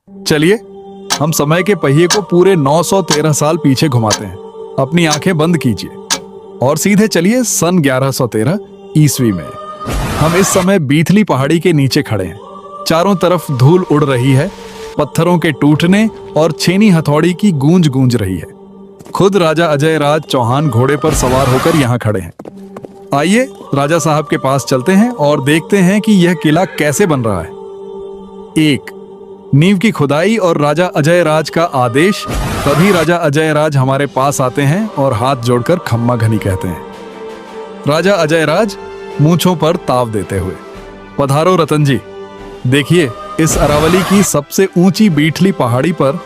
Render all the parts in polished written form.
चलिए हम समय के पहिए को पूरे 913 साल पीछे घुमाते हैं। अपनी आंखें बंद कीजिए और सीधे चलिए सन 1113 ईस्वी में। हम इस समय बीथली पहाड़ी के नीचे खड़े हैं। चारों तरफ धूल उड़ रही है, पत्थरों के टूटने और छेनी हथौड़ी की गूंज गूंज रही है। खुद राजा अजय राज चौहान घोड़े पर सवार होकर यहाँ खड़े हैं। आइए राजा साहब के पास चलते हैं और देखते हैं कि यह किला कैसे बन रहा है। 1. नींव की खुदाई और राजा अजय राज का आदेश। तभी राजा अजय राज हमारे पास आते हैं और हाथ जोड़कर खम्मा घनी कहते हैं। राजा अजय राज मूंछों पर ताव देते हुए, पधारो रतन जी। देखिए, इस अरावली की सबसे ऊंची बीठली पहाड़ी पर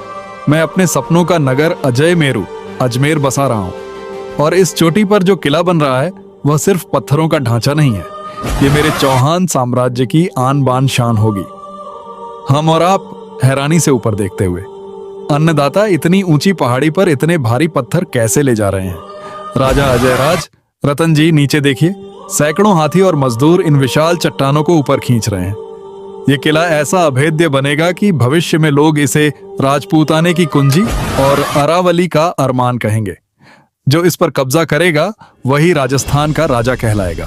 मैं अपने सपनों का नगर अजय मेरू अजमेर बसा रहा हूं। और इस चोटी पर जो किला बन रहा है वह सिर्फ पत्थरों का ढांचा नहीं है, ये मेरे चौहान साम्राज्य की आन बान शान होगी। हम और आप हैरानी से ऊपर देखते हुए, अन्नदाता इतनी ऊंची पहाड़ी पर इतने भारी पत्थर कैसे ले जा रहे हैं? राजा अजय राज, रतन जी नीचे देखिए, सैकड़ों हाथी और मजदूर इन विशाल चट्टानों को ऊपर खींच रहे हैं। ये किला ऐसा अभेद्य बनेगा कि भविष्य में लोग इसे राजपूताने की कुंजी और अरावली का अरमान कहेंगे। जो इस पर कब्जा करेगा वही राजस्थान का राजा कहलाएगा।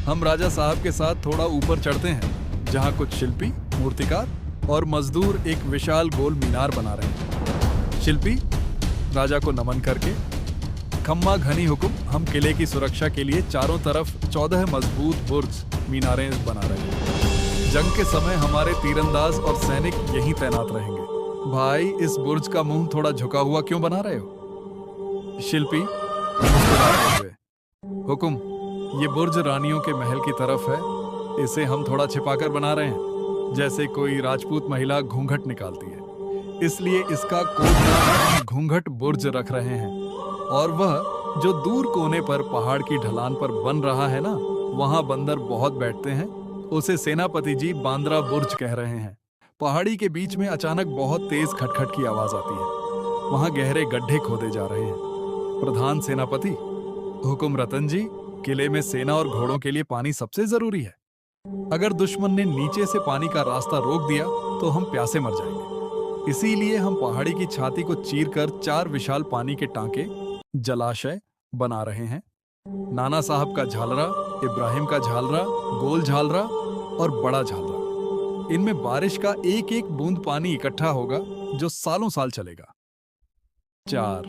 हम राजा साहब के साथ थोड़ा ऊपर चढ़ते हैं, जहां कुछ शिल्पी, मूर्तिकार और मजदूर एक विशाल गोल मीनार बना रहे हैं। शिल्पी राजा को नमन करके, खम्मा घनी हुकुम, हम किले की सुरक्षा के लिए चारों तरफ 14 मजबूत बुर्ज मीनारें बना रहे हैं। जंग के समय हमारे तीरंदाज और सैनिक यहीं तैनात रहेंगे। भाई, इस बुर्ज का मुंह थोड़ा झुका हुआ क्यों बना रहे हो? शिल्पी मुस्कुराते हुए, हुकुम, ये बुर्ज रानियों के महल की तरफ है। इसे हम थोड़ा छिपाकर बना रहे हैं, जैसे कोई राजपूत महिला घूंघट निकालती है। इसलिए इसका कोड नाम घूंघट बुर्ज रख रहे हैं। और वह जो दूर कोने पर पहाड़ की ढलान पर बन रहा है ना, वहां बंदर बहुत बैठते हैं, उसे सेनापति जी बांद्रा बुर्ज कह रहे हैं। पहाड़ी के बीच में अचानक बहुत तेज खटखट की आवाज आती है। वहां गहरे गड्ढे खोदे जा रहे हैं। प्रधान सेनापति, हुकुम रतन जी, किले में सेना और घोड़ों के लिए पानी सबसे जरूरी है। अगर दुश्मन ने नीचे से पानी का रास्ता रोक दिया तो हम प्यासे मर जाएंगे। इसीलिए हम पहाड़ी की छाती को चीरकर 4 विशाल पानी के टांके, जलाशय बना रहे हैं। नाना साहब का झालरा, इब्राहिम का झालरा, गोल झालरा और बड़ा झालरा। इनमें बारिश का एक एक बूंद पानी इकट्ठा होगा जो सालों साल चलेगा। 4.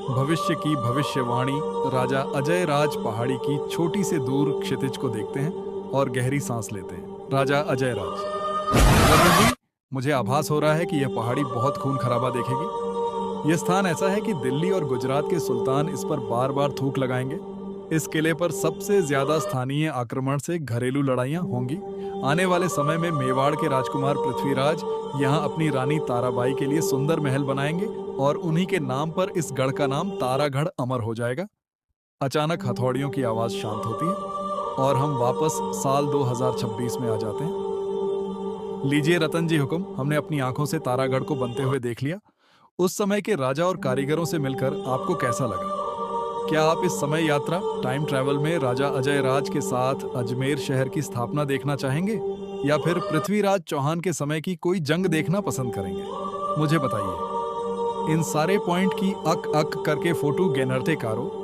भविष्य की भविष्यवाणी। राजा अजय राज पहाड़ी की छोटी से दूर क्षितिज को देखते हैं और गहरी सांस लेते हैं। राजा अजय राज, मुझे आभास हो रहा है कि यह पहाड़ी बहुत खून खराबा देखेगी। यह स्थान ऐसा है कि दिल्ली और गुजरात के सुल्तान इस पर बार बार थूक लगाएंगे। इस किले पर सबसे ज्यादा स्थानीय आक्रमण से घरेलू लड़ाइयां होंगी। आने वाले समय में मेवाड़ के राजकुमार पृथ्वीराज यहाँ अपनी रानी ताराबाई के लिए सुंदर महल बनाएंगे और उन्हीं के नाम पर इस गढ़ का नाम तारागढ़ अमर हो जाएगा। अचानक हथौड़ियों की आवाज शांत होती है और हम वापस साल 2026 में आ जाते हैं। लीजिए रतन जी हुकुम, हमने अपनी आंखों से तारागढ़ को बनते हुए देख लिया। उस समय के राजा और कारीगरों से मिलकर आपको कैसा लगा? क्या आप इस समय यात्रा, टाइम ट्रैवल में राजा अजय राज के साथ अजमेर शहर की स्थापना देखना चाहेंगे या फिर पृथ्वीराज चौहान के समय की कोई जंग देखना पसंद करेंगे? मुझे बताइए। इन सारे पॉइंट की अक अक करके फोटो गेनरते कारो।